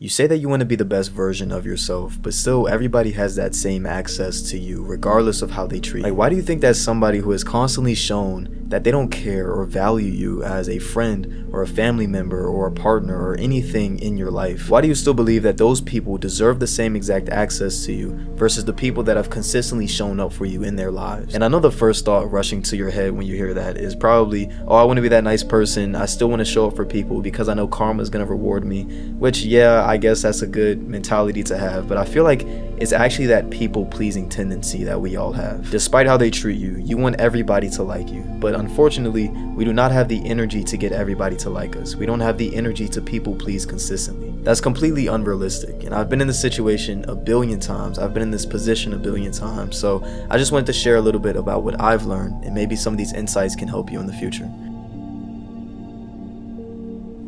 You say that you want to be the best version of yourself, but still everybody has that same access to you regardless of how they treat you. Like, why do you think that somebody who has constantly shown that they don't care or value you as a friend or a family member or a partner or anything in your life, why do you still believe that those people deserve the same exact access to you versus the people that have consistently shown up for you in their lives? And I know the first thought rushing to your head when you hear that is probably, oh, I want to be that nice person, I still want to show up for people because I know karma is going to reward me, which, yeah, I guess that's a good mentality to have, but I feel like it's actually that people-pleasing tendency that we all have. Despite how they treat you, you want everybody to like you, but unfortunately, we do not have the energy to get everybody to like us. We don't have the energy to people-please consistently. That's completely unrealistic, and I've been in this situation a billion times. I've been in this position a billion times, so I just wanted to share a little bit about what I've learned, and maybe some of these insights can help you in the future.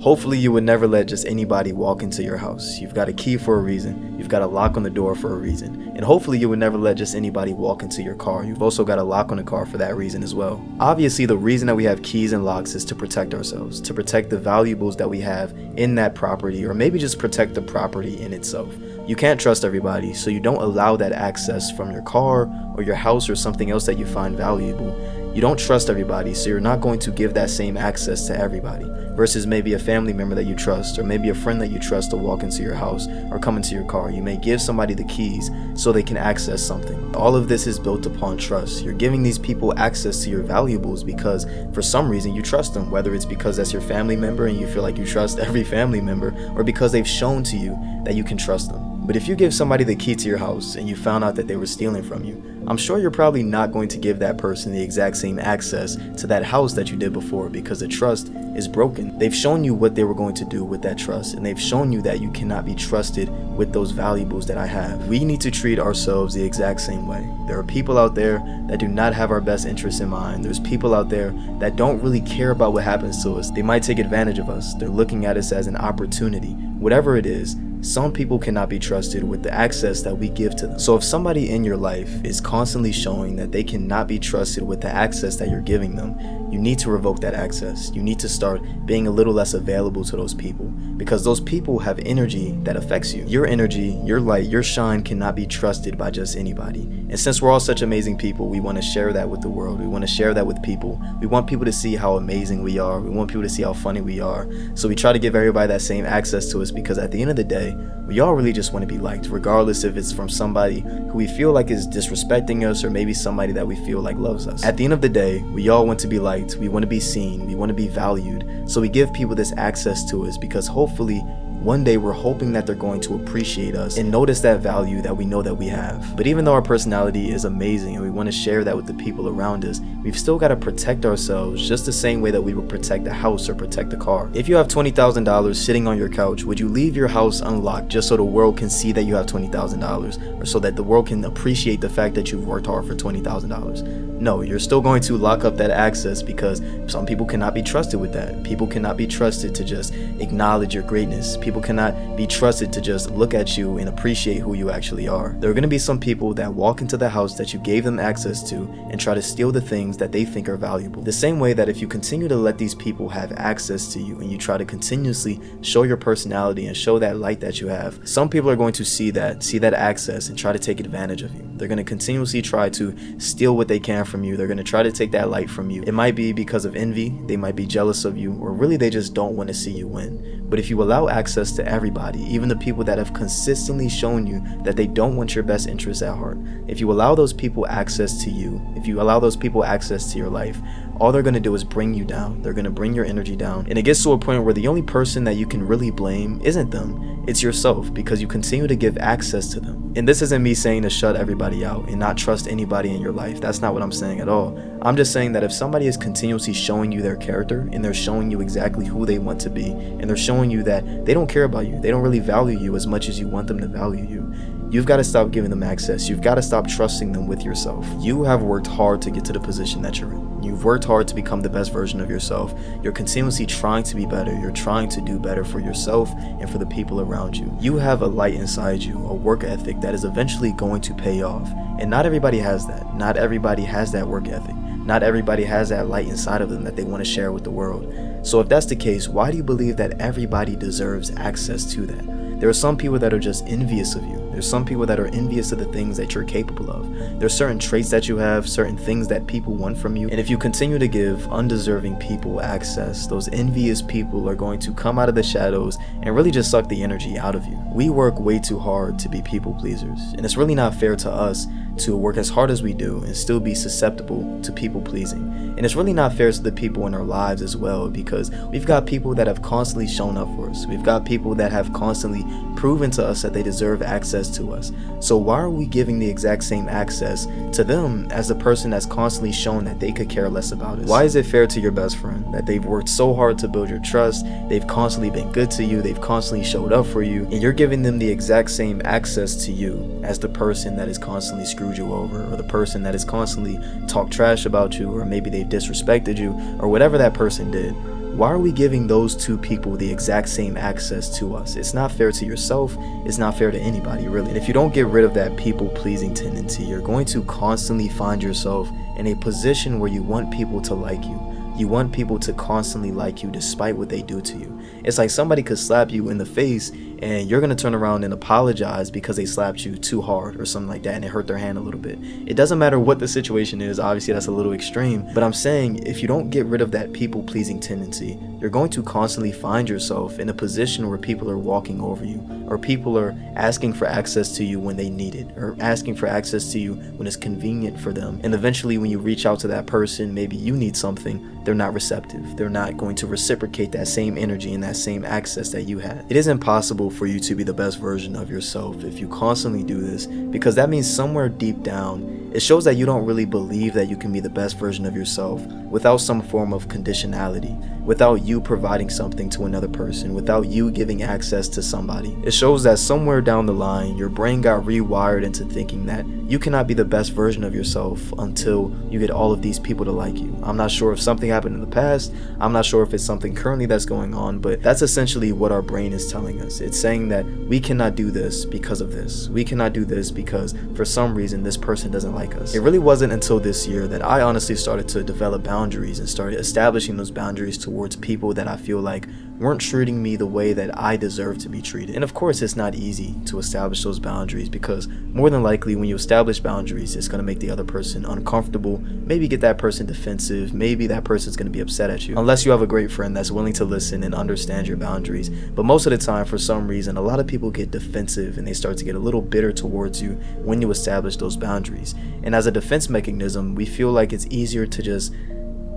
Hopefully you would never let just anybody walk into your house. You've got a key for a reason. You've got a lock on the door for a reason. And hopefully you would never let just anybody walk into your car. You've also got a lock on the car for that reason as well. Obviously, the reason that we have keys and locks is to protect ourselves, to protect the valuables that we have in that property, or maybe just protect the property in itself. You can't trust everybody, so you don't allow that access from your car or your house or something else that you find valuable. You don't trust everybody, so you're not going to give that same access to everybody, versus maybe a family member that you trust, or maybe a friend that you trust to walk into your house or come into your car. You may give somebody the keys so they can access something. All of this is built upon trust. You're giving these people access to your valuables because for some reason you trust them, whether it's because that's your family member and you feel like you trust every family member, or because they've shown to you that you can trust them. But if you give somebody the key to your house and you found out that they were stealing from you, I'm sure you're probably not going to give that person the exact same access to that house that you did before, because the trust is broken. They've shown you what they were going to do with that trust, and they've shown you that you cannot be trusted with those valuables that I have. We need to treat ourselves the exact same way. There are people out there that do not have our best interests in mind. There's people out there that don't really care about what happens to us. They might take advantage of us. They're looking at us as an opportunity. Whatever it is, some people cannot be trusted with the access that we give to them. So if somebody in your life is constantly showing that they cannot be trusted with the access that you're giving them, you need to revoke that access. You need to start being a little less available to those people, because those people have energy that affects you. Your energy, your light, your shine cannot be trusted by just anybody. And since we're all such amazing people, we want to share that with the world. We want to share that with people. We want people to see how amazing we are. We want people to see how funny we are. So we try to give everybody that same access to us, because at the end of the day, we all really just want to be liked, regardless if it's from somebody who we feel like is disrespecting us or maybe somebody that we feel like loves us. At the end of the day, we all want to be liked, we want to be seen, we want to be valued. So we give people this access to us because hopefully one day we're hoping that they're going to appreciate us and notice that value that we know that we have. But even though our personality is amazing and we want to share that with the people around us, we've still got to protect ourselves just the same way that we would protect a house or protect a car. If you have $20,000 sitting on your couch, would you leave your house unlocked just so the world can see that you have $20,000, or so that the world can appreciate the fact that you've worked hard for $20,000? No, you're still going to lock up that access, because some people cannot be trusted with that. People cannot be trusted to just acknowledge your greatness. People cannot be trusted to just look at you and appreciate who you actually are. There are going to be some people that walk into the house that you gave them access to and try to steal the things that they think are valuable. The same way that if you continue to let these people have access to you and you try to continuously show your personality and show that light that you have, some people are going to see that access and try to take advantage of you. They're going to continuously try to steal what they can from you. They're going to try to take that light from you. It might be because of envy, they might be jealous of you, or really they just don't want to see you win. But if you allow access to everybody, even the people that have consistently shown you that they don't want your best interests at heart, if you allow those people access to you, if you allow those people access to your life, all they're going to do is bring you down. They're going to bring your energy down. And it gets to a point where the only person that you can really blame isn't them, it's yourself, because you continue to give access to them. And this isn't me saying to shut everybody out and not trust anybody in your life. That's not what I'm saying at all. I'm just saying that if somebody is continuously showing you their character and they're showing you exactly who they want to be, and they're showing you that they don't care about you, they don't really value you as much as you want them to value you, you've got to stop giving them access. You've got to stop trusting them with yourself. You have worked hard to get to the position that you're in. You've worked hard to become the best version of yourself. You're continuously trying to be better. You're trying to do better for yourself and for the people around you. You have a light inside you, a work ethic that is eventually going to pay off. And not everybody has that. Not everybody has that work ethic. Not everybody has that light inside of them that they want to share with the world. So if that's the case, why do you believe that everybody deserves access to that? There are some people that are just envious of you. There's some people that are envious of the things that you're capable of. There's certain traits that you have, certain things that people want from you. And if you continue to give undeserving people access, those envious people are going to come out of the shadows and really just suck the energy out of you. We work way too hard to be people pleasers, and it's really not fair to us to work as hard as we do and still be susceptible to people pleasing. And it's really not fair to the people in our lives as well, because we've got people that have constantly shown up for us. We've got people that have constantly proven to us that they deserve access to us. So why are we giving the exact same access to them as the person that's constantly shown that they could care less about us? Why is it fair to your best friend that they've worked so hard to build your trust, they've constantly been good to you, they've constantly showed up for you, and you're giving them the exact same access to you as the person that is constantly screwed you over, or the person that is constantly talked trash about you, or maybe they've disrespected you, or whatever that person did? Why are we giving those two people the exact same access to us? It's not fair to yourself, it's not fair to anybody, really. And if you don't get rid of that people-pleasing tendency, you're going to constantly find yourself in a position where you want people to like you. You want people to constantly like you despite what they do to you. It's like somebody could slap you in the face and you're going to turn around and apologize because they slapped you too hard or something like that and it hurt their hand a little bit. It doesn't matter what the situation is. Obviously that's a little extreme, but I'm saying if you don't get rid of that people-pleasing tendency, you're going to constantly find yourself in a position where people are walking over you, or people are asking for access to you when they need it, or asking for access to you when it's convenient for them. And eventually when you reach out to that person, maybe you need something, they're not receptive. They're not going to reciprocate that same energy and that same access that you had. It is impossible for you to be the best version of yourself if you constantly do this, because that means somewhere deep down it shows that you don't really believe that you can be the best version of yourself without some form of conditionality, without you providing something to another person, without you giving access to somebody. It shows that somewhere down the line, your brain got rewired into thinking that you cannot be the best version of yourself until you get all of these people to like you. I'm not sure if something happened in the past, I'm not sure if it's something currently that's going on, but that's essentially what our brain is telling us. It's saying that we cannot do this because of this. We cannot do this because for some reason this person doesn't like us. It really wasn't until this year that I honestly started to develop boundaries and started establishing those boundaries towards people that I feel like weren't treating me the way that I deserve to be treated. And of course it's not easy to establish those boundaries, because more than likely when you establish boundaries, it's going to make the other person uncomfortable, maybe get that person defensive, maybe that person's going to be upset at you, unless you have a great friend that's willing to listen and understand your boundaries. But most of the time, for some reason, a lot of people get defensive and they start to get a little bitter towards you when you establish those boundaries. And as a defense mechanism, we feel like it's easier to just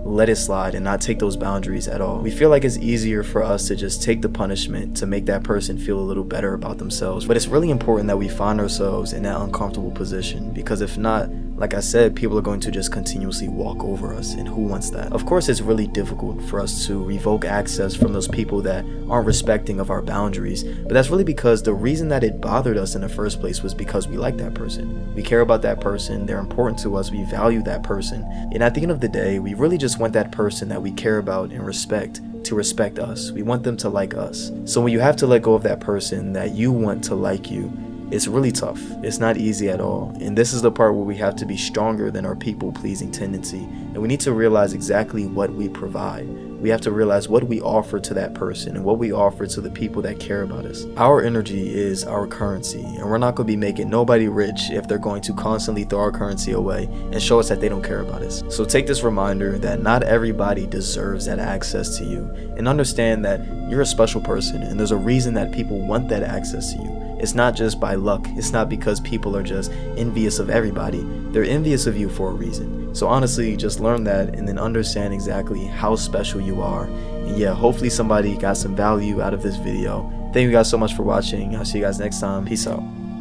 let it slide and not take those boundaries at all. We feel like it's easier for us to just take the punishment to make that person feel a little better about themselves. But it's really important that we find ourselves in that uncomfortable position, because if not, like I said, people are going to just continuously walk over us, and who wants that? Of course, it's really difficult for us to revoke access from those people that aren't respecting of our boundaries, but that's really because the reason that it bothered us in the first place was because we like that person. We care about that person, they're important to us, we value that person, and at the end of the day, we really just want that person that we care about and respect to respect us. We want them to like us. So when you have to let go of that person that you want to like you, it's really tough. It's not easy at all. And this is the part where we have to be stronger than our people-pleasing tendency. And we need to realize exactly what we provide. We have to realize what we offer to that person and what we offer to the people that care about us. Our energy is our currency, and we're not going to be making nobody rich if they're going to constantly throw our currency away and show us that they don't care about us. So take this reminder that not everybody deserves that access to you, and understand that you're a special person and there's a reason that people want that access to you. It's not just by luck. It's not because people are just envious of everybody. They're envious of you for a reason. So honestly, just learn that and then understand exactly how special you are. And yeah, hopefully somebody got some value out of this video. Thank you guys so much for watching. I'll see you guys next time. Peace out.